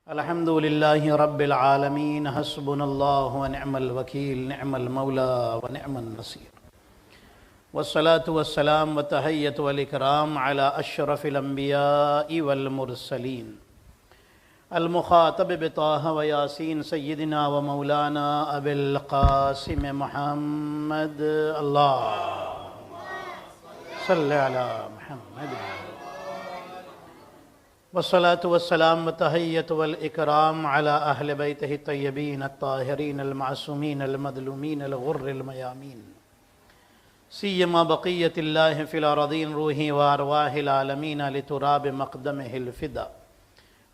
الحمد للہ رب العالمین حسبنا اللہ ونعم الوکیل نعم المولا ونعم النصیر والصلاة والسلام وتحیۃ والاکرام علی اشرف الانبیاء والمرسلین المخاطب بطہ ویاسین سیدنا و مولانا ابی القاسم محمد اللہم صلی علی محمد والصلاة والسلام وتحیۃ والاکرام علی اہل بیتہ الطیبین الطاہرین المعصومین المظلومین الغر المیامین سیما بقیت اللہ فی الارضین روحی وارواح العالمین لتراب مقدمہ الفدا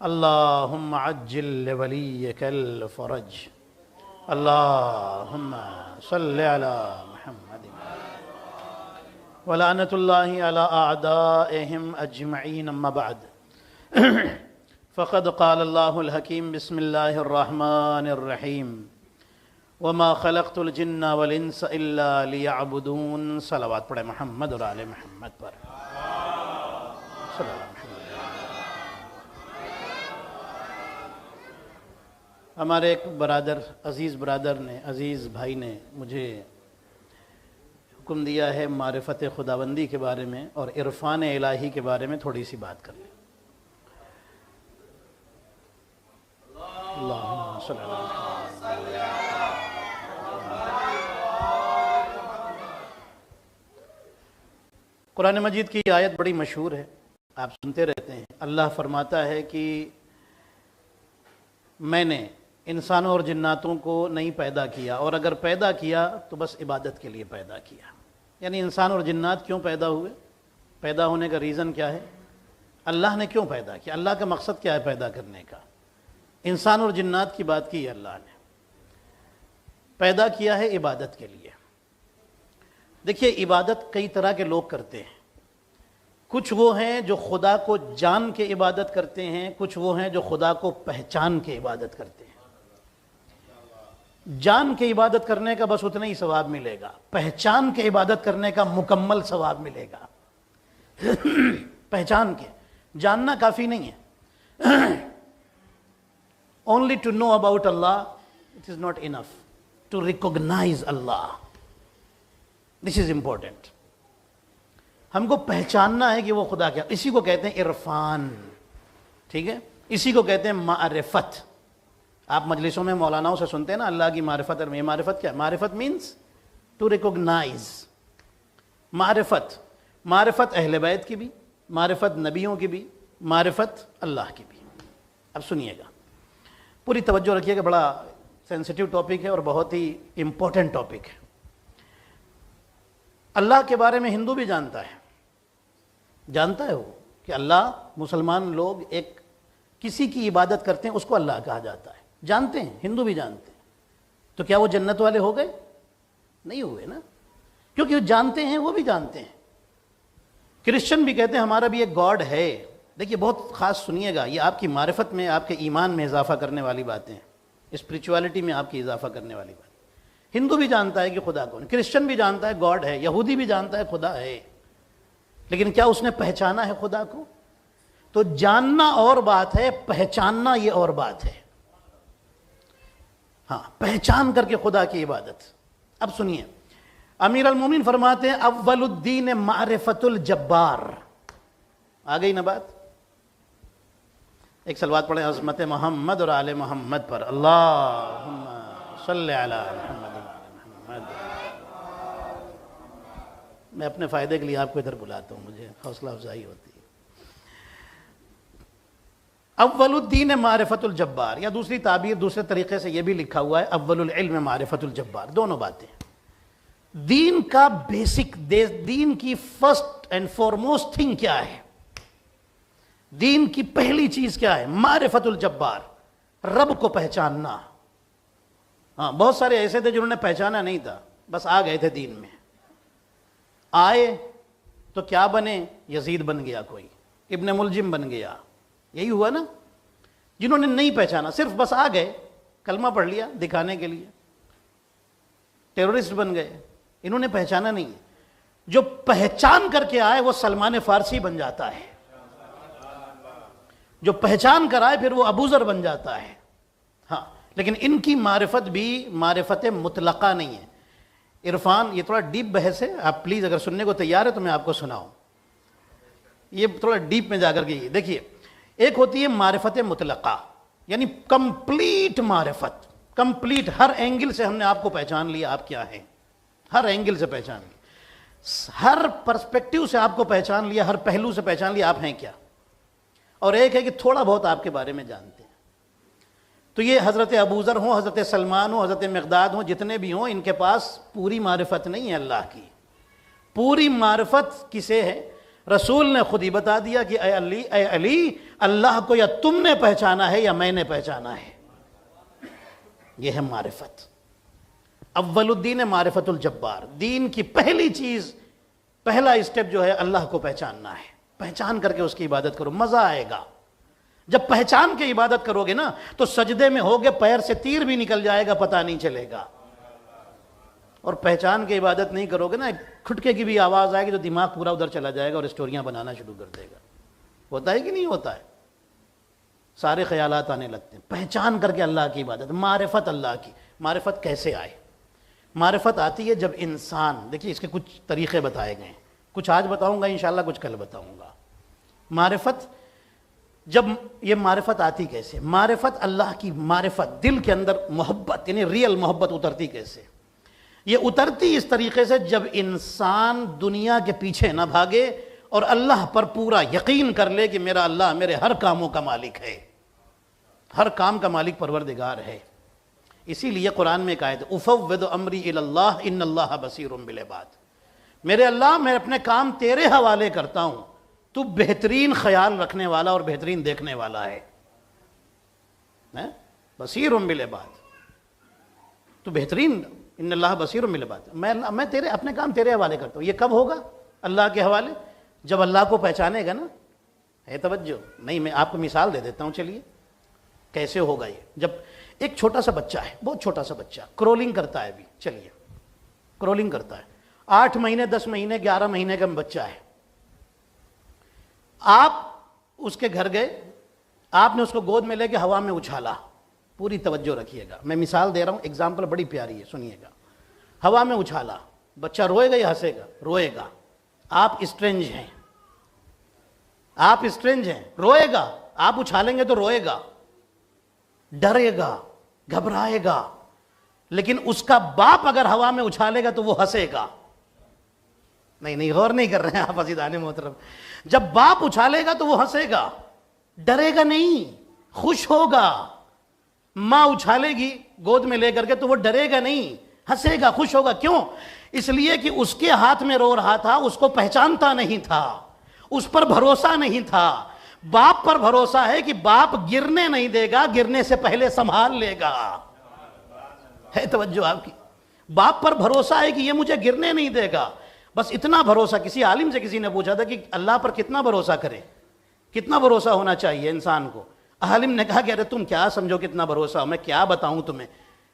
اللہم عجل لولیک الفرج اللہم صلی علی محمد ولعنۃ اللہ علی اعدائہم اجمعین اما بعد فقد قال اللہ الحکیم بسم اللہ الرحمن الرحیم وما خلقت الجن والانس الا لیعبدون صلوات پڑھے محمد اور آل محمد پر صلی اللہ علیہ وسلم۔ ہمارے ایک برادر عزیز بھائی نے مجھے حکم دیا ہے معرفت خداوندی کے بارے میں اور عرفان الہی کے بارے میں تھوڑی سی بات کر لیں۔ اللہم صلی اللہ علیہ وسلم۔ قرآن مجید کی آیت بڑی مشہور ہے، آپ سنتے رہتے ہیں۔ اللہ فرماتا ہے کہ میں نے انسانوں اور جناتوں کو نہیں پیدا کیا، اور اگر پیدا کیا تو بس عبادت کے لیے پیدا کیا۔ یعنی انسان اور جنات کیوں پیدا ہوئے؟ پیدا ہونے کا ریزن کیا ہے؟ اللہ نے کیوں پیدا کیا؟ اللہ کا مقصد کیا ہے پیدا کرنے کا؟ انسان اور جنات کی بات کی ہے اللہ نے، پیدا کیا ہے عبادت کے لیے۔ دیکھیے، عبادت کئی طرح کے لوگ کرتے ہیں۔ کچھ وہ ہیں جو خدا کو جان کے عبادت کرتے ہیں، کچھ وہ ہیں جو خدا کو پہچان کے عبادت کرتے ہیں۔ جان کے عبادت کرنے کا بس اتنا ہی ثواب ملے گا، پہچان کے عبادت کرنے کا مکمل ثواب ملے گا۔ پہچان کے، جاننا کافی نہیں ہے۔ Only to know about Allah, it is not enough. To recognize Allah, this is important. ہم کو پہچاننا ہے کہ وہ خدا کیا، اسی کو کہتے ہیں عرفان، ٹھیک ہے؟ اسی کو کہتے ہیں معرفت۔ آپ مجلسوں میں مولاناؤں سے سنتے ہیں نا اللہ کی معرفت، اور یہ معرفت کیا ہے؟ معرفت means to recognize۔ معرفت اہل بیت کی بھی، معرفت نبیوں کی بھی، معرفت اللہ کی بھی۔ اب سنیے گا، پوری توجہ رکھیے گا، بڑا سینسٹیو ٹاپک ہے اور بہت ہی امپورٹنٹ ٹاپک ہے۔ اللہ کے بارے میں ہندو بھی جانتا ہے وہ کہ اللہ، مسلمان لوگ ایک کسی کی عبادت کرتے ہیں اس کو اللہ کہا جاتا ہے، جانتے ہیں، ہندو بھی جانتے ہیں۔ تو کیا وہ جنت والے ہو گئے؟ نہیں ہوئے نا، کیونکہ وہ جانتے ہیں، وہ بھی جانتے ہیں۔ کرسچن بھی کہتے ہیں ہمارا بھی ایک گاڈ ہے۔ دیکھیے بہت خاص سنیے گا، یہ آپ کی معرفت میں، آپ کے ایمان میں اضافہ کرنے والی باتیں ہیں، اسپریچولیٹی میں آپ کی اضافہ کرنے والی بات۔ ہندو بھی جانتا ہے کہ خدا کون، کرسچن بھی جانتا ہے گاڈ ہے، یہودی بھی جانتا ہے خدا ہے، لیکن کیا اس نے پہچانا ہے خدا کو؟ تو جاننا اور بات ہے، پہچاننا یہ اور بات ہے۔ ہاں، پہچان کر کے خدا کی عبادت۔ اب سنیے، امیر المومنین فرماتے ہیں اول الدین معرفت الجبار۔ آ گئی نا بات؟ ایک صلوات پڑھیں عظمت محمد اور آل محمد پر، اللہم صلی علی محمد۔ میں اپنے فائدے کے لیے آپ کو ادھر بلاتا ہوں، مجھے حوصلہ افزائی ہوتی ہے۔ اول الدین معرفت الجبار، یا دوسری تعبیر، دوسرے طریقے سے یہ بھی لکھا ہوا ہے اول العلم معرفت الجبار، دونوں باتیں۔ دین کا بیسک، دین کی فرسٹ اینڈ فارموسٹ تھنگ کیا ہے؟ دین کی پہلی چیز کیا ہے؟ معرفت الجبار، رب کو پہچاننا۔ ہاں، بہت سارے ایسے تھے جنہوں نے پہچانا نہیں تھا، بس آ گئے تھے دین میں۔ آئے تو کیا بنے؟ یزید بن گیا، کوئی ابن ملجم بن گیا، یہی ہوا نا۔ جنہوں نے نہیں پہچانا، صرف بس آ گئے، کلمہ پڑھ لیا دکھانے کے لیے، ٹیرورسٹ بن گئے، انہوں نے پہچانا نہیں۔ جو پہچان کر کے آئے وہ سلمان فارسی بن جاتا ہے۔ جو پہچان کر آئے پھر وہ ابو ذر بن جاتا ہے. ہاں لیکن ان کی معرفت بھی معرفت مطلقہ نہیں ہے. عرفان یہ تھوڑا ڈیپ بحث ہے, آپ پلیز اگر سننے کو تیار ہے تو میں آپ کو سناؤں. یہ تھوڑا ڈیپ میں جا کر کے دیکھیے, ایک ہوتی ہے معرفت مطلقہ یعنی کمپلیٹ معرفت, کمپلیٹ ہر اینگل سے ہم نے آپ کو پہچان لیا آپ کیا ہیں, ہر اینگل سے پہچان لیا, ہر پرسپیکٹیو سے آپ کو پہچان لیا, ہر پہلو سے پہچان لیا آپ ہیں کیا. اور ایک ہے کہ تھوڑا بہت آپ کے بارے میں جانتے ہیں. تو یہ حضرت ابو ذر ہوں, حضرت سلمان ہوں, حضرت مقداد ہوں, جتنے بھی ہوں, ان کے پاس پوری معرفت نہیں ہے اللہ کی. پوری معرفت کسے ہے؟ رسول نے خود ہی بتا دیا کہ اے علی اللہ کو یا تم نے پہچانا ہے یا میں نے پہچانا ہے. یہ ہے معرفت. اول الدین معرفت الجبار, دین کی پہلی چیز, پہلا اسٹیپ جو ہے اللہ کو پہچاننا ہے. پہچان کر کے اس کی عبادت کرو, مزہ آئے گا. جب پہچان کے عبادت کرو گے نا تو سجدے میں ہوگے پیر سے تیر بھی نکل جائے گا پتہ نہیں چلے گا. اور پہچان کے عبادت نہیں کرو گے نا, کھٹکے کی بھی آواز آئے گی تو دماغ پورا ادھر چلا جائے گا اور اسٹوریاں بنانا شروع کر دے گا. ہوتا ہے کہ نہیں ہوتا ہے؟ سارے خیالات آنے لگتے ہیں. پہچان کر کے اللہ کی عبادت, معرفت اللہ کی. معرفت کیسے آئے؟ معرفت آتی ہے جب انسان, دیکھیے اس کے کچھ طریقے بتائے گئے ہیں, کچھ آج بتاؤں گا انشاءاللہ, کچھ کل بتاؤں گا. معرفت, جب یہ معرفت آتی کیسے؟ معرفت اللہ کی معرفت, دل کے اندر محبت یعنی ریل محبت اترتی کیسے؟ یہ اترتی اس طریقے سے جب انسان دنیا کے پیچھے نہ بھاگے اور اللہ پر پورا یقین کر لے کہ میرا اللہ میرے ہر کاموں کا مالک ہے, ہر کام کا مالک پروردگار ہے. اسی لیے قرآن میں ایک آیت ہے, افوض امری الی اللہ ان اللہ بصیر بالعباد. میرے اللہ میں اپنے کام تیرے حوالے کرتا ہوں, تو بہترین خیال رکھنے والا اور بہترین دیکھنے والا ہے. بصیر بالعباد, تو بہترین, ان اللہ بصیر بالعباد. میں تیرے اپنے کام تیرے حوالے کرتا ہوں. یہ کب ہوگا اللہ کے حوالے؟ جب اللہ کو پہچانے گا نا. ہے توجہ نہیں؟ میں آپ کو مثال دے دیتا ہوں, چلیے کیسے ہوگا یہ. جب ایک چھوٹا سا بچہ ہے, بہت چھوٹا سا بچہ, کرولنگ کرتا ہے ابھی, چلیے کرولنگ کرتا ہے, 8 مہینے 10 مہینے 11 مہینے کا بچہ ہے. آپ اس کے گھر گئے, آپ نے اس کو گود میں لے کے ہوا میں اچھالا. پوری توجہ رکھیے گا, میں مثال دے رہا ہوں, ایگزامپل بڑی پیاری ہے, سنیے گا. ہوا میں اچھالا, بچہ روئے گا یا ہنسے گا؟ روئے گا. آپ اسٹرینج ہیں, آپ اسٹرینج ہیں, روئے گا. آپ اچھالیں گے تو روئے گا, ڈرے گا, گھبرائے گا. لیکن اس کا باپ اگر ہوا میں اچھالے گا تو وہ ہنسے گا. نہیں غور نہیں کر رہے ہیں آپ عزیزان محترم. جب باپ اچھالے گا تو وہ ہنسے گا, ڈرے گا نہیں, خوش ہوگا. ماں اچھالے گی گود میں لے کر کے تو وہ ڈرے گا نہیں, ہنسے گا, خوش ہوگا. کیوں؟ اس لیے کہ اس کے ہاتھ میں رو رہا تھا, اس کو پہچانتا نہیں تھا, اس پر بھروسہ نہیں تھا. باپ پر بھروسہ ہے کہ باپ گرنے نہیں دے گا, گرنے سے پہلے سنبھال لے گا. ہے توجہ آپ کی؟ باپ پر بھروسہ ہے کہ یہ مجھے گرنے نہیں دے گا. بس اتنا بھروسہ. کسی عالم سے کسی نے پوچھا تھا کہ اللہ پر کتنا بھروسہ کرے, کتنا بھروسہ ہونا چاہیے انسان کو. عالم نے کہا کہ ارے تم کیا سمجھو کتنا بھروسہ ہو, میں کیا بتاؤں تمہیں.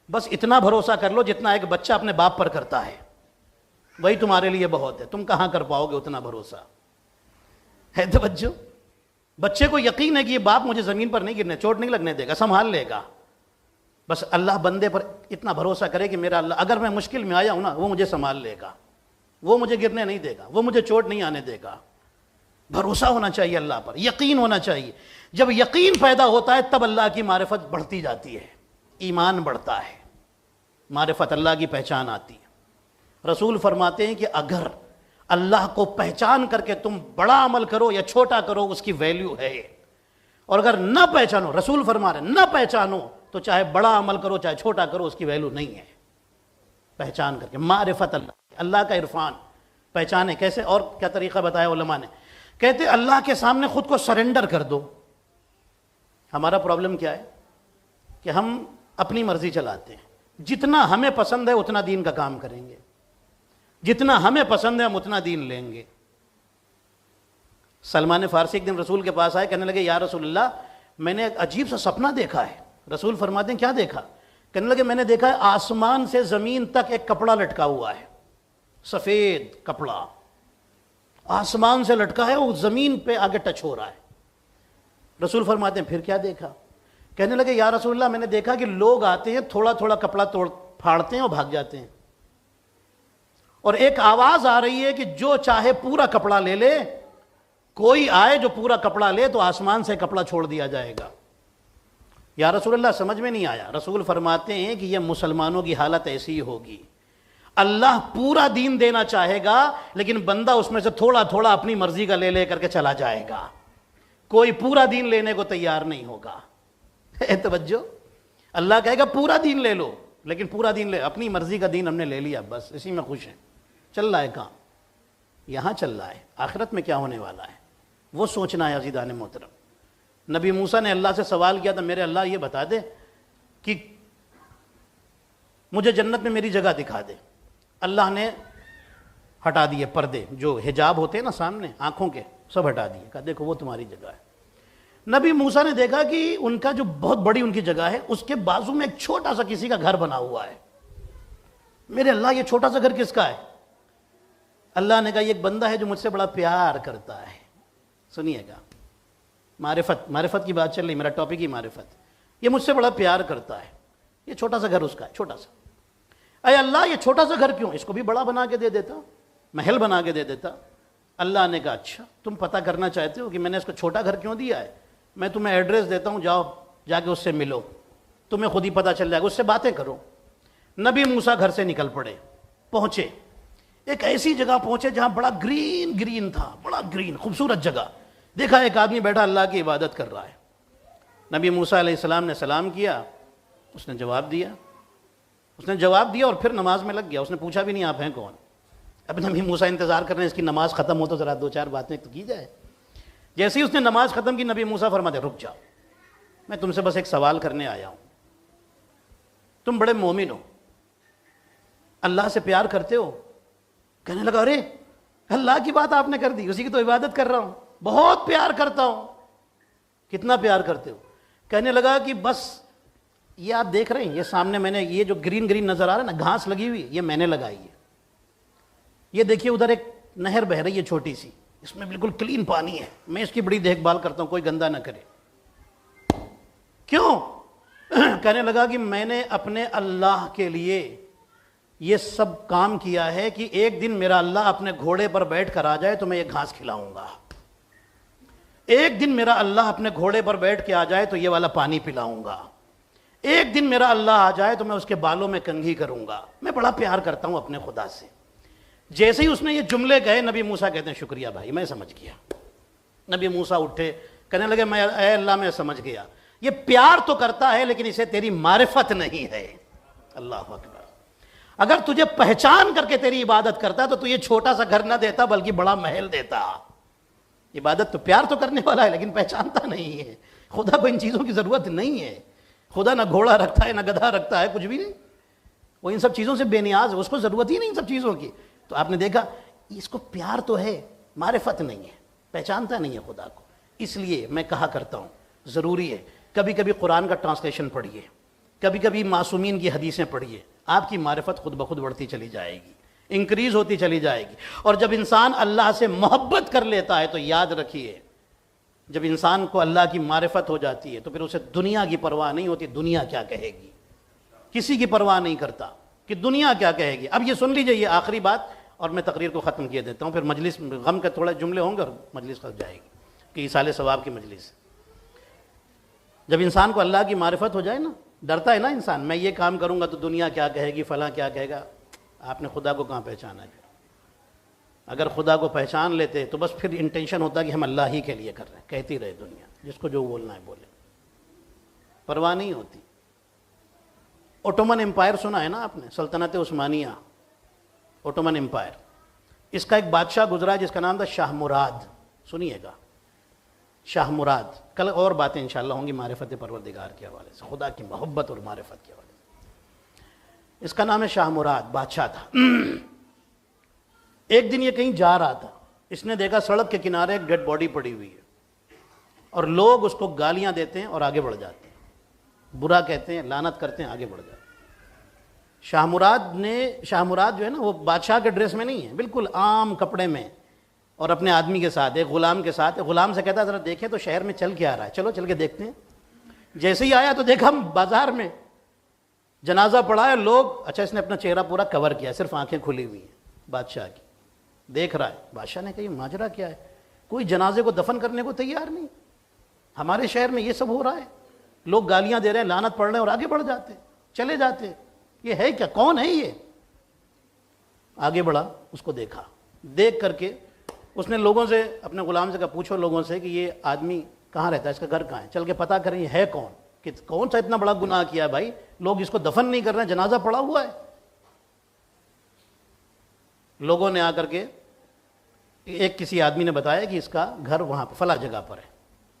بس اتنا بھروسہ کر لو جتنا ایک بچہ اپنے باپ پر کرتا ہے, وہی تمہارے لیے بہت ہے. تم کہاں کر پاؤ گے اتنا بھروسہ. ہے توجہ؟ بچے کو یقین ہے کہ یہ باپ مجھے زمین پر نہیں گرنے, چوٹ نہیں لگنے دے گا, سنبھال لے گا. بس اللہ بندے پر اتنا بھروسہ کرے کہ میرا اللہ اگر میں مشکل میں آیا ہوں نا وہ مجھے سنبھال لے گا, وہ مجھے گرنے نہیں دے گا, وہ مجھے چوٹ نہیں آنے دے گا. بھروسہ ہونا چاہیے اللہ پر, یقین ہونا چاہیے. جب یقین پیدا ہوتا ہے تب اللہ کی معرفت بڑھتی جاتی ہے, ایمان بڑھتا ہے, معرفت اللہ کی پہچان آتی ہے. رسول فرماتے ہیں کہ اگر اللہ کو پہچان کر کے تم بڑا عمل کرو یا چھوٹا کرو اس کی ویلیو ہے, اور اگر نہ پہچانو, رسول فرما رہے ہیں نہ پہچانو تو چاہے بڑا عمل کرو چاہے چھوٹا کرو اس کی ویلیو نہیں ہے. پہچان کر کے معرفت اللہ کا عرفان پہچانے کیسے. اور کیا طریقہ بتایا علماء نے؟ کہتے اللہ کے سامنے خود کو سرنڈر کر دو. ہمارا پرابلم کیا ہے کہ ہم اپنی مرضی چلاتے ہیں. جتنا ہمیں پسند ہے اتنا دین کا کام کریں گے, جتنا ہمیں پسند ہے ہم اتنا دین لیں گے. سلمان فارسی ایک دن رسول کے پاس آئے, کہنے لگے یا رسول اللہ میں نے ایک عجیب سا سپنا دیکھا ہے. رسول فرماتے ہیں کیا دیکھا؟ کہنے لگے میں نے دیکھا ہے آسمان سے زمین تک ایک کپڑا لٹکا ہوا ہے, سفید کپڑا آسمان سے لٹکا ہے, وہ زمین پہ آگے ٹچ ہو رہا ہے. رسول فرماتے ہیں پھر کیا دیکھا؟ کہنے لگے یا رسول اللہ میں نے دیکھا کہ لوگ آتے ہیں تھوڑا تھوڑا کپڑا پھاڑتے ہیں اور بھاگ جاتے ہیں، اور ایک آواز آ رہی ہے کہ جو چاہے پورا کپڑا لے لے، کوئی آئے جو پورا کپڑا لے تو آسمان سے کپڑا چھوڑ دیا جائے گا۔ یا رسول اللہ سمجھ میں نہیں آیا۔ رسول فرماتے ہیں کہ یہ مسلمانوں کی حالت ایسی ہی ہوگی، اللہ پورا دین دینا چاہے گا لیکن بندہ اس میں سے تھوڑا تھوڑا اپنی مرضی کا لے لے کر کے چلا جائے گا، کوئی پورا دین لینے کو تیار نہیں ہوگا۔ توجہ، اللہ کہے گا پورا دین لے لو، لیکن پورا دین لے، اپنی مرضی کا دین ہم نے لے لیا، بس اسی میں خوش ہیں، چل رہا ہے کام، یہاں چل رہا ہے، آخرت میں کیا ہونے والا ہے وہ سوچنا ہے۔ عزیزان محترم، نبی موسیٰ نے اللہ سے سوال کیا تھا، میرے اللہ یہ بتا دے کہ مجھے جنت میں میری جگہ دکھا دے۔ اللہ نے ہٹا دیے پردے، جو حجاب ہوتے ہیں نا سامنے آنکھوں کے، سب ہٹا دیے، کہا دیکھو وہ تمہاری جگہ ہے۔ نبی موسیٰ نے دیکھا کہ ان کا جو بہت بڑی ان کی جگہ ہے، اس کے بازو میں ایک چھوٹا سا کسی کا گھر بنا ہوا ہے۔ میرے اللہ یہ چھوٹا سا گھر کس کا ہے؟ اللہ نے کہا یہ ایک بندہ ہے جو مجھ سے بڑا پیار کرتا ہے۔ سنیے گا، معرفت کی بات چل رہی، میرا ٹاپک ہی معرفت۔ یہ مجھ سے بڑا پیار کرتا ہے، یہ چھوٹا سا گھر اس کا ہے، چھوٹا سا۔ اے اللہ یہ چھوٹا سا گھر کیوں؟ اس کو بھی بڑا بنا کے دے دیتا، محل بنا کے دے دیتا۔ اللہ نے کہا اچھا تم پتہ کرنا چاہتے ہو کہ میں نے اس کو چھوٹا گھر کیوں دیا ہے؟ میں تمہیں ایڈریس دیتا ہوں، جاؤ جا کے اس سے ملو، تمہیں خود ہی پتہ چل جائے گا، اس سے باتیں کرو۔ نبی موسیٰ گھر سے نکل پڑے، پہنچے ایک ایسی جگہ پہنچے جہاں بڑا گرین تھا، بڑا گرین خوبصورت جگہ۔ دیکھا ایک آدمی بیٹھا اللہ کی عبادت کر رہا ہے۔ نبی موسیٰ علیہ السلام نے سلام کیا، اس نے جواب دیا اور پھر نماز میں لگ گیا۔ اس نے پوچھا بھی نہیں آپ ہیں کون۔ اب نبی موسیٰ انتظار کر رہے ہیں اس کی نماز ختم ہو تو ذرا دو چار باتیں تو کی جائے۔ جیسے ہی اس نے نماز ختم کی، نبی موسیٰ فرماتے رک جاؤ، میں تم سے بس ایک سوال کرنے آیا ہوں، تم بڑے مومن ہو، اللہ سے پیار کرتے ہو؟ کہنے لگا ارے اللہ کی بات آپ نے کر دی، اسی کی تو عبادت کر رہا ہوں، بہت پیار کرتا ہوں۔ کتنا پیار کرتے ہو؟ کہنے لگا کہ بس یہ آپ دیکھ رہے ہیں، یہ سامنے میں نے یہ جو گرین نظر آ رہا ہے نا، گھاس لگی ہوئی، یہ میں نے لگائی ہے۔ یہ دیکھیے ادھر ایک نہر بہ رہی ہے چھوٹی سی، اس میں بالکل کلین پانی ہے، میں اس کی بڑی دیکھ بھال کرتا ہوں، کوئی گندہ نہ کرے۔ کیوں؟ کہنے لگا کہ میں نے اپنے اللہ کے لیے یہ سب کام کیا ہے کہ ایک دن میرا اللہ اپنے گھوڑے پر بیٹھ کر آ جائے تو میں یہ گھاس کھلاؤں گا، ایک دن میرا اللہ اپنے گھوڑے پر بیٹھ کے آ جائے تو یہ والا پانی پلاؤں گا، ایک دن میرا اللہ آ جائے تو میں اس کے بالوں میں کنگھی کروں گا، میں بڑا پیار کرتا ہوں اپنے خدا سے۔ جیسے ہی اس نے یہ جملے کہے، نبی موسیٰ کہتے ہیں شکریہ بھائی میں سمجھ گیا۔ نبی موسیٰ اٹھے، کہنے لگے اے اللہ میں سمجھ گیا، یہ پیار تو کرتا ہے لیکن اسے تیری معرفت نہیں ہے۔ اللہ اکبر، اگر تجھے پہچان کر کے تیری عبادت کرتا تو یہ چھوٹا سا گھر نہ دیتا بلکہ بڑا محل دیتا۔ عبادت تو پیار تو کرنے والا ہے لیکن پہچانتا نہیں ہے، خدا کو ان چیزوں کی ضرورت نہیں ہے۔ خدا نہ گھوڑا رکھتا ہے نہ گدھا رکھتا ہے، کچھ بھی نہیں، وہ ان سب چیزوں سے بے نیاز ہے، اس کو ضرورت ہی نہیں ان سب چیزوں کی۔ تو آپ نے دیکھا اس کو پیار تو ہے، معرفت نہیں ہے، پہچانتا نہیں ہے خدا کو۔ اس لیے میں کہا کرتا ہوں ضروری ہے کبھی کبھی قرآن کا ٹرانسلیشن پڑھیے، کبھی کبھی معصومین کی حدیثیں پڑھیے، آپ کی معرفت خود بخود بڑھتی چلی جائے گی، انکریز ہوتی چلی جائے گی۔ اور جب انسان اللہ سے محبت کر لیتا ہے تو یاد رکھیے، جب انسان کو اللہ کی معرفت ہو جاتی ہے تو پھر اسے دنیا کی پرواہ نہیں ہوتی، دنیا کیا کہے گی، کسی کی پرواہ نہیں کرتا کہ دنیا کیا کہے گی۔ اب یہ سن لیجئے، یہ آخری بات اور میں تقریر کو ختم کیے دیتا ہوں، پھر مجلس غم کے تھوڑے جملے ہوں گے اور مجلس ختم جائے گی کہ ایصال ثواب کی مجلس۔ جب انسان کو اللہ کی معرفت ہو جائے نا، ڈرتا ہے نا انسان، میں یہ کام کروں گا تو دنیا کیا کہے گی، فلاں کیا کہے گا۔ آپ نے خدا کو کہاں پہچانا ہے؟ اگر خدا کو پہچان لیتے تو بس پھر انٹینشن ہوتا کہ ہم اللہ ہی کے لیے کر رہے ہیں، کہتی رہے دنیا، جس کو جو بولنا ہے بولے، پرواہ نہیں ہوتی۔ اوٹومن امپائر سنا ہے نا آپ نے، سلطنت عثمانیہ، اوٹومن امپائر، اس کا ایک بادشاہ گزرا جس کا نام تھا شاہ مراد، سنیے گا شاہ مراد۔ کل اور باتیں انشاءاللہ ہوں گی معرفت پروردگار کے حوالے سے، خدا کی محبت اور معرفت کے حوالے سے۔ اس کا نام ہے شاہ مراد، بادشاہ تھا۔ ایک دن یہ کہیں جا رہا تھا، اس نے دیکھا سڑک کے کنارے ایک ڈیڈ باڈی پڑی ہوئی ہے اور لوگ اس کو گالیاں دیتے ہیں اور آگے بڑھ جاتے ہیں، برا کہتے ہیں، لعنت کرتے ہیں، آگے بڑھ جاتے ہیں۔ شاہ مراد جو ہے نا وہ بادشاہ کے ڈریس میں نہیں ہے، بالکل عام کپڑے میں، اور اپنے آدمی کے ساتھ، ایک غلام کے ساتھ، غلام سے کہتا ذرا دیکھیں تو شہر میں چل کے آ رہا ہے، چلو چل کے دیکھتے ہیں۔ جیسے ہی آیا تو دیکھا بازار میں جنازہ پڑا ہے، لوگ، اچھا اس نے اپنا چہرہ پورا کور کیا، صرف آنکھیں کھلی ہوئی ہیں، بادشاہ کی دیکھ رہا ہے۔ بادشاہ نے کہا یہ ماجرا کیا ہے، کوئی جنازے کو دفن کرنے کو تیار نہیں، ہمارے شہر میں یہ سب ہو رہا ہے، لوگ گالیاں دے رہے ہیں، لعنت پڑھ رہے ہیں اور آگے بڑھ جاتے چلے جاتے، یہ ہے کیا، کون ہے یہ؟ آگے بڑھا، اس کو دیکھا، دیکھ کر کے اس نے لوگوں سے، اپنے غلام سے کہا پوچھو لوگوں سے کہ یہ آدمی کہاں رہتا ہے، اس کا گھر کہاں ہے، چل کے پتہ کریں یہ ہے کون، کہ کون سا اتنا بڑا گناہ کیا ہے بھائی، لوگ اس کو دفن نہیں کر رہے ہیں، جنازہ پڑا ہوا ہے۔ لوگوں نے آ کر کے، ایک کسی آدمی نے بتایا کہ اس کا گھر وہاں فلاں جگہ پر ہے۔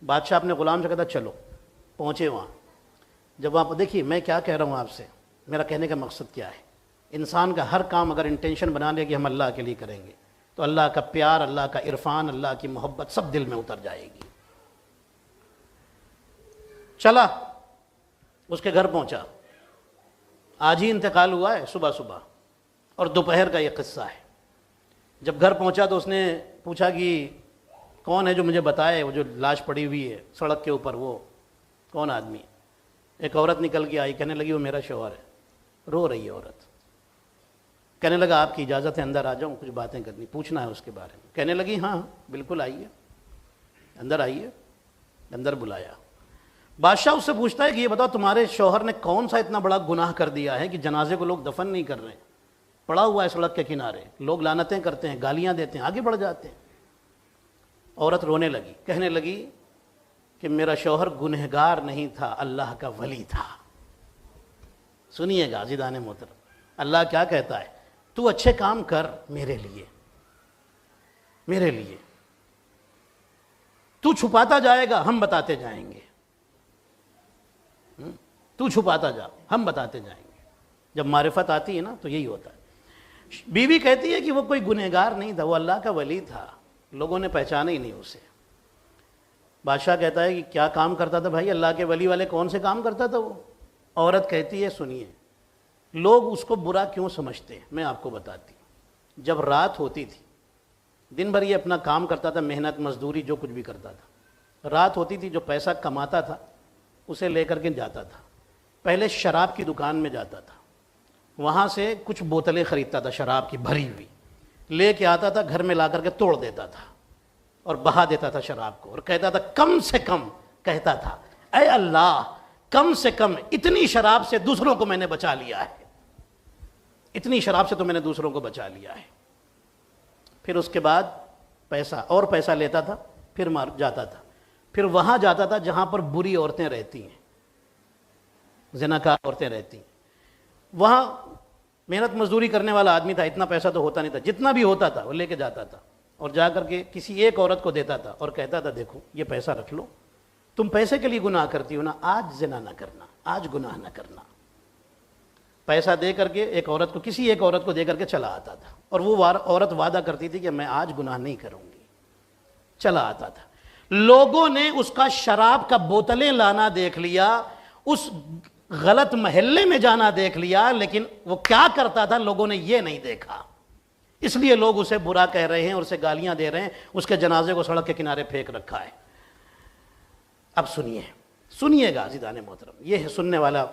بادشاہ اپنے غلام سے کہتا چلو، پہنچے وہاں۔ جب وہاں، دیکھیے میں کیا کہہ رہا ہوں آپ سے، میرا کہنے کا مقصد کیا ہے، انسان کا ہر کام اگر انٹینشن بنا لے کہ ہم اللہ کے لیے کریں گے تو اللہ کا پیار، اللہ کا عرفان، اللہ کی محبت سب دل میں اتر جائے گی۔ چلا، اس کے گھر پہنچا، آج ہی انتقال ہوا ہے صبح صبح، اور دوپہر کا یہ قصہ ہے۔ جب گھر پہنچا تو اس نے پوچھا کہ کون ہے جو مجھے بتائے، وہ جو لاش پڑی ہوئی ہے سڑک کے اوپر، وہ کون آدمی؟ ایک عورت نکل کے آئی، کہنے لگی وہ میرا شوہر ہے۔ رو رہی ہے عورت، کہنے لگا آپ کی اجازت ہے اندر آ جاؤں، کچھ باتیں کرنی، پوچھنا ہے اس کے بارے میں۔ کہنے لگی ہاں بالکل آئیے، اندر آئیے۔ اندر بلایا، بادشاہ اس سے پوچھتا ہے کہ یہ بتاؤ تمہارے شوہر نے کون سا اتنا بڑا گناہ کر دیا ہے کہ جنازے کو لوگ دفن نہیں کر رہے، پڑا ہوا ہے سڑک کے کنارے، لوگ لعنتیں کرتے ہیں، گالیاں دیتے ہیں، آگے بڑھ جاتے ہیں۔ عورت رونے لگی، کہنے لگی کہ میرا شوہر گنہگار نہیں تھا، اللہ کا ولی تھا۔ سنیے گا عزیزان محترم، اللہ کیا کہتا ہے، تو اچھے کام کر میرے لیے، میرے لیے، تو چھپاتا جائے گا ہم بتاتے جائیں گے، تو چھپاتا جا ہم بتاتے جائیں گے۔ جب معرفت آتی ہے نا تو یہی ہوتا ہے۔ بیوی کہتی ہے کہ وہ کوئی گنہگار نہیں تھا، وہ اللہ کا ولی تھا، لوگوں نے پہچانا ہی نہیں اسے۔ بادشاہ کہتا ہے کہ کیا کام کرتا تھا بھائی، اللہ کے ولی والے کون سے کام کرتا تھا وہ؟ عورت کہتی ہے سنیے، لوگ اس کو برا کیوں سمجھتے ہیں میں آپ کو بتاتی ہوں۔ جب رات ہوتی تھی، دن بھر یہ اپنا کام کرتا تھا، محنت مزدوری جو کچھ بھی کرتا تھا، رات ہوتی تھی جو پیسہ کماتا تھا اسے لے کر کے جاتا تھا، پہلے شراب کی دکان میں جاتا تھا، وہاں سے کچھ بوتلیں خریدتا تھا شراب کی بھری ہوئی، لے کے آتا تھا، گھر میں لا کر کے توڑ دیتا تھا اور بہا دیتا تھا شراب کو، اور کہتا تھا کم سے کم، کہتا تھا اے اللہ کم سے کم اتنی شراب سے دوسروں کو میں نے بچا لیا ہے، اتنی شراب سے تو میں نے دوسروں کو بچا لیا ہے۔ پھر اس کے بعد پیسہ اور پیسہ لیتا تھا، پھر جاتا تھا، پھر وہاں جاتا تھا جہاں پر بری عورتیں رہتی ہیں، زناکار عورتیں رہتی ہیں، وہاں محنت مزدوری کرنے والا آدمی تھا، اتنا پیسہ تو ہوتا نہیں تھا، جتنا بھی ہوتا تھا وہ لے کے جاتا تھا اور جا کر کے کسی ایک عورت کو دیتا تھا اور کہتا تھا دیکھو یہ پیسہ رکھ لو، تم پیسے کے لیے گناہ کرتی ہو نا، آج زنا نہ کرنا، آج گناہ نہ کرنا۔ پیسہ دے کر کے ایک عورت کو، کسی ایک عورت کو دے کر کے چلا آتا تھا، اور وہ عورت وعدہ کرتی تھی کہ میں آج گناہ نہیں کروں گی، چلا آتا تھا۔ لوگوں نے اس کا شراب کا بوتلیں لانا دیکھ لیا، اس غلط محلے میں جانا دیکھ لیا، لیکن وہ کیا کرتا تھا لوگوں نے یہ نہیں دیکھا، اس لیے لوگ اسے برا کہہ رہے ہیں اور اسے گالیاں دے رہے ہیں، اس کے جنازے کو سڑک کے کنارے پھینک رکھا ہے۔ اب سنیے گا عزیزان محترم، یہ ہے سننے والا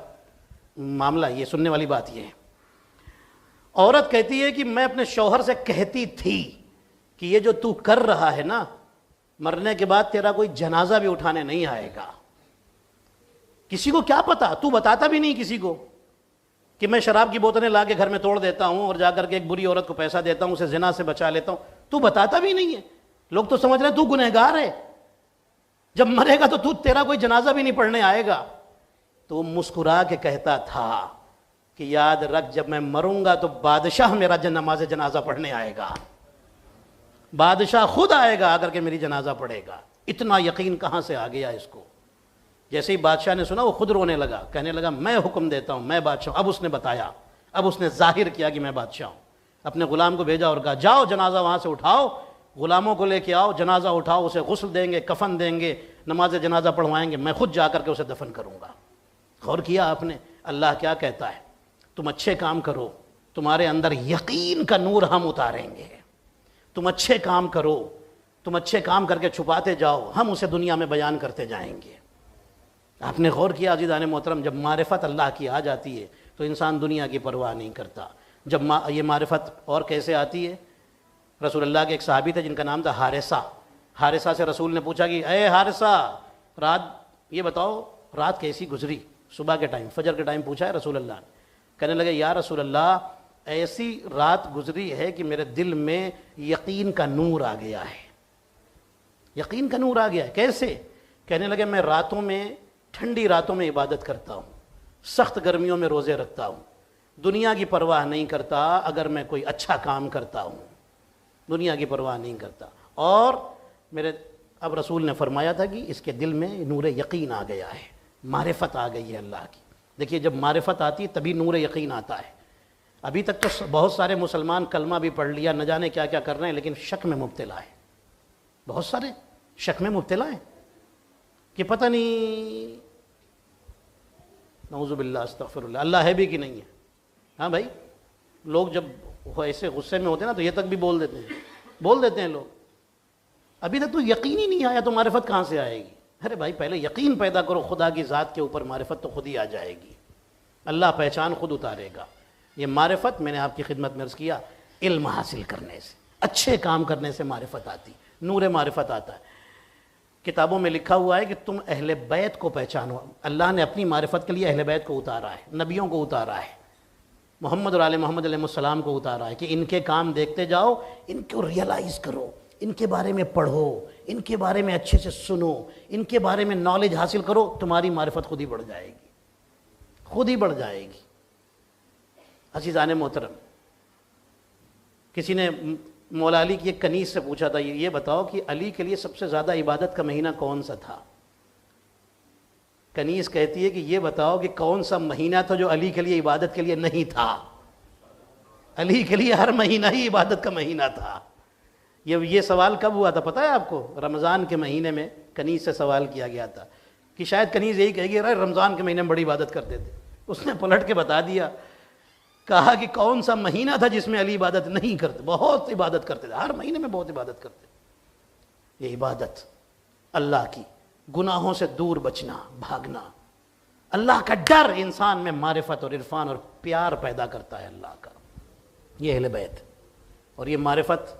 معاملہ، یہ سننے والی بات یہ ہے۔ عورت کہتی ہے کہ میں اپنے شوہر سے کہتی تھی کہ یہ جو تو کر رہا ہے نا، مرنے کے بعد تیرا کوئی جنازہ بھی اٹھانے نہیں آئے گا، کسی کو کیا پتا، تو بتاتا بھی نہیں کسی کو کہ میں شراب کی بوتلیں لا کے گھر میں توڑ دیتا ہوں اور جا کر کے ایک بری عورت کو پیسہ دیتا ہوں، اسے زنا سے بچا لیتا ہوں، تو بتاتا بھی نہیں ہے، لوگ تو سمجھ رہے ہیں تو گنہگار ہے، جب مرے گا تو تیرا کوئی جنازہ بھی نہیں پڑھنے آئے گا۔ تو وہ مسکرا کے کہتا تھا کہ یاد رکھ جب میں مروں گا تو بادشاہ میرا نماز جنازہ پڑھنے آئے گا، بادشاہ خود آئے گا اگر کہ میری جنازہ پڑھے گا۔ اتنا یقین کہاں سے آ گیا اس کو؟ جیسے ہی بادشاہ نے سنا وہ خود رونے لگا، کہنے لگا میں حکم دیتا ہوں، میں بادشاہ ہوں۔ اب اس نے بتایا، اب اس نے ظاہر کیا کہ میں بادشاہ ہوں، اپنے غلام کو بھیجا اور کہا جاؤ جنازہ وہاں سے اٹھاؤ، غلاموں کو لے کے آؤ، جنازہ اٹھاؤ، اسے غسل دیں گے، کفن دیں گے، نماز جنازہ پڑھوائیں گے، میں خود جا کر کے اسے دفن کروں گا۔ غور کیا آپ نے اللہ کیا کہتا ہے؟ تم اچھے کام کرو، تمہارے اندر یقین کا نور ہم اتاریں گے، تم اچھے کام کرو، تم اچھے کام کر کے چھپاتے جاؤ، ہم اسے دنیا میں بیان کرتے جائیں گے۔ آپ نے غور کیا عزیزان محترم، جب معرفت اللہ کی آ جاتی ہے تو انسان دنیا کی پرواہ نہیں کرتا۔ جب یہ معرفت اور کیسے آتی ہے؟ رسول اللہ کے ایک صحابی تھے جن کا نام تھا حارثہ۔ حارثہ سے رسول نے پوچھا کہ اے حارثہ، رات یہ بتاؤ رات کیسی گزری؟ صبح کے ٹائم، فجر کے ٹائم پوچھا ہے رسول اللہ نے۔ کہنے لگے یا رسول اللہ ایسی رات گزری ہے کہ میرے دل میں یقین کا نور آ گیا ہے۔ یقین کا نور آ گیا ہے کیسے؟ کہنے لگے میں راتوں میں، ٹھنڈی راتوں میں عبادت کرتا ہوں، سخت گرمیوں میں روزے رکھتا ہوں، دنیا کی پرواہ نہیں کرتا، اگر میں کوئی اچھا کام کرتا ہوں دنیا کی پرواہ نہیں کرتا۔ اور میرے اب رسول نے فرمایا تھا کہ اس کے دل میں نور یقین آ گیا ہے، معرفت آ گئی ہے اللہ کی۔ دیکھیے جب معرفت آتی ہے تبھی نور یقین آتا ہے۔ ابھی تک تو بہت سارے مسلمان کلمہ بھی پڑھ لیا، نہ جانے کیا کیا کر رہے ہیں، لیکن شک میں مبتلا ہے۔ بہت سارے شک میں مبتلا ہیں کہ پتہ نہیں، نعوذ باللہ استغفر اللہ، اللہ ہے بھی کہ نہیں ہے۔ ہاں بھائی، لوگ جب ایسے غصے میں ہوتے ہیں نا تو یہ تک بھی بول دیتے ہیں لوگ، ابھی تک تو یقین ہی نہیں آیا تو معرفت کہاں سے آئے گی؟ ارے بھائی پہلے یقین پیدا کرو خدا کی ذات کے اوپر، معرفت تو خود ہی آ جائے گی، اللہ پہچان خود اتارے گا۔ یہ معرفت میں نے آپ کی خدمت میں عرض کیا، علم حاصل کرنے سے، اچھے کام کرنے سے معرفت آتی، نور معرفت آتا ہے۔ کتابوں میں لکھا ہوا ہے کہ تم اہل بیت کو پہچانو۔ اللہ نے اپنی معرفت کے لیے اہل بیت کو اتارا ہے، نبیوں کو اتارا ہے، محمد اور آل محمد علیہ السلام کو اتارا ہے کہ ان کے کام دیکھتے جاؤ، ان کو ریئلائز کرو، ان کے بارے میں پڑھو، ان کے بارے میں اچھے سے سنو، ان کے بارے میں نالج حاصل کرو، تمہاری معرفت خود ہی بڑھ جائے گی، خود ہی بڑھ جائے گی۔ عزیزان محترم، کسی نے مولا علی کی ایک کنیز سے پوچھا تھا یہ بتاؤ کہ علی کے لیے سب سے زیادہ عبادت کا مہینہ کون سا تھا؟ کنیز کہتی ہے کہ یہ بتاؤ کہ کون سا مہینہ تھا جو علی کے لیے عبادت کے لیے نہیں تھا؟ علی کے لیے ہر مہینہ ہی عبادت کا مہینہ تھا۔ یہ سوال کب ہوا تھا پتہ ہے آپ کو؟ رمضان کے مہینے میں کنیز سے سوال کیا گیا تھا کہ شاید کنیز یہی کہے گی رمضان کے مہینے میں بڑی عبادت کرتے تھے۔ اس نے پلٹ کے بتا دیا، کہا کہ کون سا مہینہ تھا جس میں علی عبادت نہیں کرتے؟ بہت عبادت کرتے تھے، ہر مہینے میں بہت عبادت کرتے تھے۔ یہ عبادت اللہ کی، گناہوں سے دور بچنا، بھاگنا، اللہ کا ڈر انسان میں معرفت اور عرفان اور پیار پیدا کرتا ہے اللہ کا۔ یہ اہل بیت، اور یہ معرفت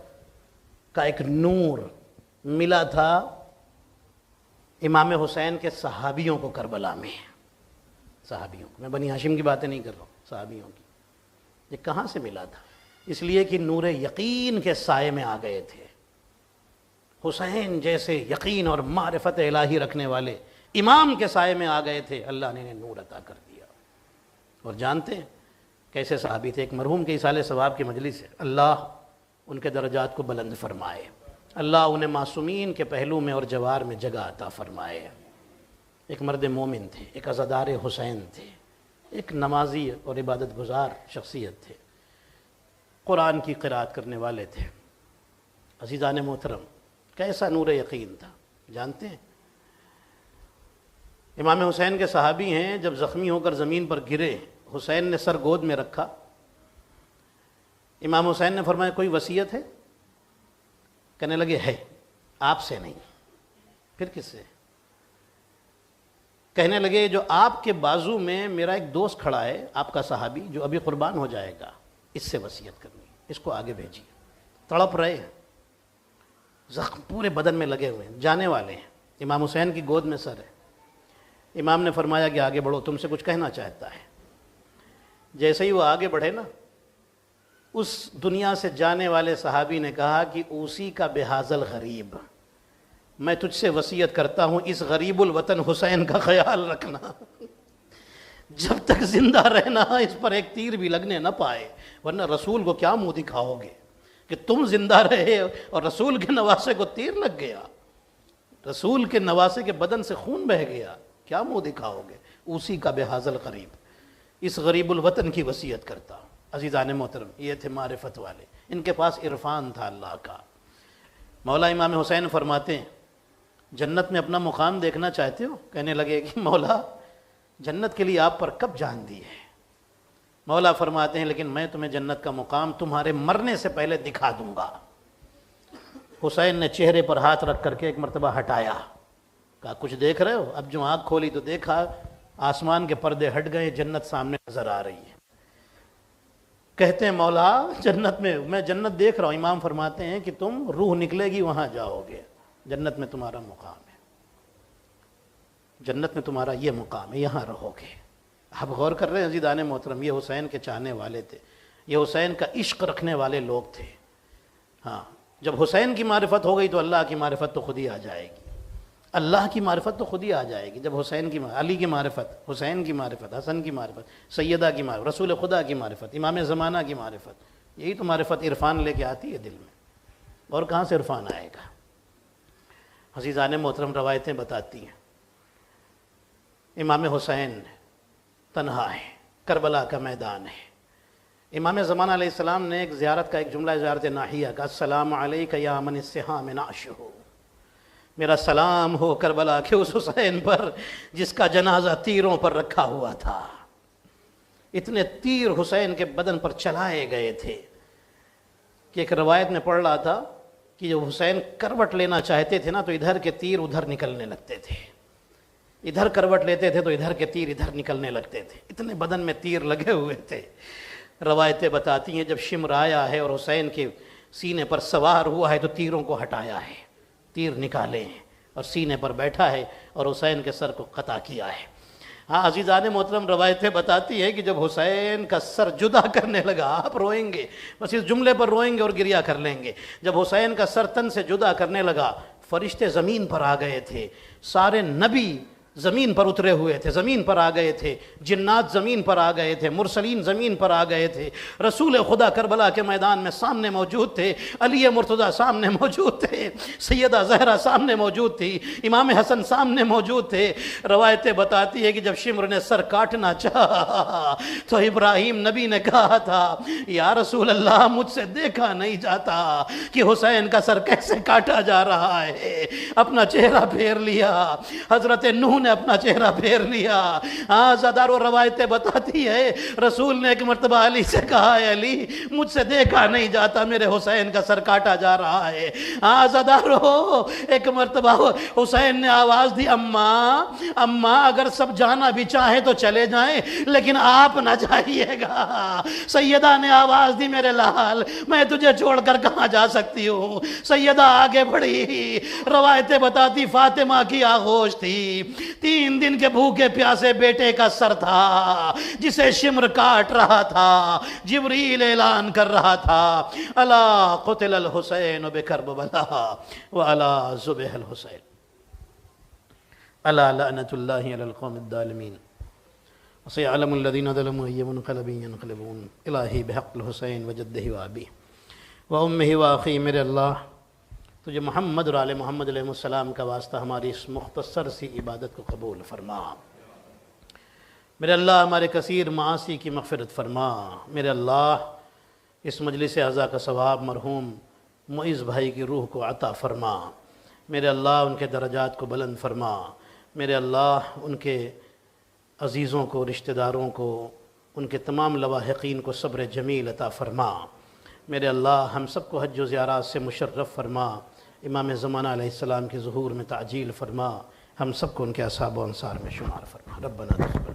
کا ایک نور ملا تھا امام حسین کے صحابیوں کو کربلا میں۔ صحابیوں کو، میں بنی ہاشم کی باتیں نہیں کر رہا ہوں، صحابیوں کی۔ یہ کہاں سے ملا تھا؟ اس لیے کہ نور یقین کے سائے میں آ گئے تھے۔ حسین جیسے یقین اور معرفت الہی رکھنے والے امام کے سائے میں آ گئے تھے، اللہ نے انہیں نور عطا کر دیا۔ اور جانتے ہیں کیسے صحابی تھے؟ ایک مرحوم کے ایصال ثواب کی مجلس ہے، اللہ ان کے درجات کو بلند فرمائے، اللہ انہیں معصومین کے پہلو میں اور جوار میں جگہ عطا فرمائے۔ ایک مرد مومن تھے، ایک عزادار حسین تھے، ایک نمازی اور عبادت گزار شخصیت تھے، قرآن کی قرأت کرنے والے تھے۔ عزیزان محترم، کیسا نور یقین تھا جانتے ہیں؟ امام حسین کے صحابی ہیں، جب زخمی ہو کر زمین پر گرے، حسین نے سر گود میں رکھا، امام حسین نے فرمایا کوئی وصیت ہے؟ کہنے لگے ہے، آپ سے نہیں۔ پھر کس سے؟ کہنے لگے جو آپ کے بازو میں میرا ایک دوست کھڑا ہے، آپ کا صحابی جو ابھی قربان ہو جائے گا، اس سے وصیت کرنی، اس کو آگے بھیجیے۔ تڑپ رہے ہیں، زخم پورے بدن میں لگے ہوئے ہیں، جانے والے ہیں، امام حسین کی گود میں سر ہے۔ امام نے فرمایا کہ آگے بڑھو، تم سے کچھ کہنا چاہتا ہے۔ جیسے ہی وہ آگے بڑھے نا، اس دنیا سے جانے والے صحابی نے کہا کہ اوسی کا بحاظل غریب، میں تجھ سے وصیت کرتا ہوں اس غریب الوطن حسین کا خیال رکھنا، جب تک زندہ رہنا اس پر ایک تیر بھی لگنے نہ پائے، ورنہ رسول کو کیا منہ دکھاؤ گے کہ تم زندہ رہے اور رسول کے نواسے کو تیر لگ گیا، رسول کے نواسے کے بدن سے خون بہہ گیا، کیا منہ دکھاؤ گے؟ اوسی کا بحاظل غریب، اس غریب الوطن کی وصیت کرتا ہوں۔ عزیزان محترم، یہ تھے معرفت والے، ان کے پاس عرفان تھا اللہ کا۔ مولا امام حسین فرماتے ہیں جنت میں اپنا مقام دیکھنا چاہتے ہو؟ کہنے لگے کہ مولا جنت کے لیے آپ پر کب جان دی ہے؟ مولا فرماتے ہیں لیکن میں تمہیں جنت کا مقام تمہارے مرنے سے پہلے دکھا دوں گا۔ حسین نے چہرے پر ہاتھ رکھ کر کے ایک مرتبہ ہٹایا، کہا کچھ دیکھ رہے ہو؟ اب جو آنکھ کھولی تو دیکھا آسمان کے پردے ہٹ گئے، جنت سامنے نظر آ رہی ہے۔ کہتے ہیں مولا جنت میں جنت دیکھ رہا ہوں، امام فرماتے ہیں کہ تم روح نکلے گی وہاں جاؤ گے، جنت میں تمہارا مقام ہے، جنت میں تمہارا یہ مقام ہے، یہاں رہو گے۔ آپ غور کر رہے ہیں عزیزان محترم، یہ حسین کے چاہنے والے تھے، یہ حسین کا عشق رکھنے والے لوگ تھے۔ ہاں، جب حسین کی معرفت ہو گئی تو اللہ کی معرفت تو خود ہی آ جائے گی، اللہ کی معرفت تو خود ہی آ جائے گی۔ جب حسین کی علی کی معرفت، حسین کی معرفت، حسن کی معرفت، سیدہ کی معرفت، رسول خدا کی معرفت، امام زمانہ کی معرفت، یہی تو معرفت عرفان لے کے آتی ہے دل میں، اور کہاں سے عرفان آئے گا؟ عزیزان محترم، روایتیں بتاتی ہیں امام حسین تنہا ہے، کربلا کا میدان ہے۔ امام زمانہ علیہ السلام نے ایک زیارت کا ایک جملہ زیارت ناحیہ کا، السلام علیک یا من السہام نعشہ، میرا سلام ہو کربلا کے اس حسین پر جس کا جنازہ تیروں پر رکھا ہوا تھا۔ اتنے تیر حسین کے بدن پر چلائے گئے تھے کہ ایک روایت میں پڑھ رہا تھا کہ جب حسین کروٹ لینا چاہتے تھے نا تو ادھر کے تیر ادھر نکلنے لگتے تھے، ادھر کروٹ لیتے تھے تو ادھر کے تیر ادھر نکلنے لگتے تھے، اتنے بدن میں تیر لگے ہوئے تھے۔ روایتیں بتاتی ہیں جب شمر آیا ہے اور حسین کے سینے پر سوار ہوا ہے تو تیروں کو ہٹایا ہے، تیر نکالے ہیں اور سینے پر بیٹھا ہے اور حسین کے سر کو قطع کیا ہے۔ ہاں عزیزان محترم، روایتیں بتاتی ہیں کہ جب حسین کا سر جدا کرنے لگا، آپ روئیں گے، بس اس جملے پر روئیں گے اور گریہ کر لیں گے، جب حسین کا سر تن سے جدا کرنے لگا، فرشتے زمین پر آ گئے تھے، سارے نبی زمین پر اترے ہوئے تھے، زمین پر آ گئے تھے، جنات زمین پر آ گئے تھے، مرسلین زمین پر آ گئے تھے، رسول خدا کربلا کے میدان میں سامنے موجود تھے، علی مرتضیٰ سامنے موجود تھے، سیدہ زہرا سامنے موجود تھی، امام حسن سامنے موجود تھے۔ روایتیں بتاتی ہے کہ جب شمر نے سر کاٹنا چاہا تو ابراہیم نبی نے کہا تھا یا رسول اللہ مجھ سے دیکھا نہیں جاتا کہ حسین کا سر کیسے کاٹا جا رہا ہے، اپنا چہرہ پھیر لیا، حضرت نوح نے اپنا چہرہ پھیر لیا۔ ہاں زدارو روایتیں بتاتی ہے رسول نے ایک مرتبہ علی سے کہا ہے علی مجھ سے دیکھا نہیں جاتا، میرے حسین کا سر کاٹا جا رہا ہے۔ ہاں زدارو ایک مرتبہ حسین نے آواز دی اماں اماں اگر سب جانا بھی چاہیں تو چلے جائیں لیکن آپ نہ جائیے گا۔ سیدہ نے آواز دی میرے لال میں تجھے چھوڑ کر کہاں جا سکتی ہوں۔ سیدہ آگے بڑھی، روایتیں بتاتی فاطمہ کی آغوش تھی، 3 دن کے بھوکے پیاسے بیٹے کا سر تھا جسے شمر کاٹ رہا تھا، جبریل اعلان کر رہا تھا الا قتل الحسین بکربلا والا ذبح الحسین الا لعنت اللہ علی القوم الظالمین وسيعلم الذين ظلموا أي منقلب ينقلبون الہی بحق الحسین وجدہ وابیہ وامہ واخیہ۔ میرے اللہ تجھے محمد اور آل محمد علیہ السلام کا واسطہ ہماری اس مختصر سی عبادت کو قبول فرما۔ میرے اللہ ہمارے کثیر معاصی کی مغفرت فرما۔ میرے اللہ اس مجلس عزا کا ثواب مرحوم معز بھائی کی روح کو عطا فرما۔ میرے اللہ ان کے درجات کو بلند فرما۔ میرے اللہ ان کے عزیزوں کو، رشتہ داروں کو، ان کے تمام لواحقین کو صبر جمیل عطا فرما۔ میرے اللہ ہم سب کو حج و زیارات سے مشرف فرما۔ امام زمانہ علیہ السلام کے ظہور میں تعجیل فرما۔ ہم سب کو ان کے اصحاب و انصار میں شمار فرما۔ ربنا تقبل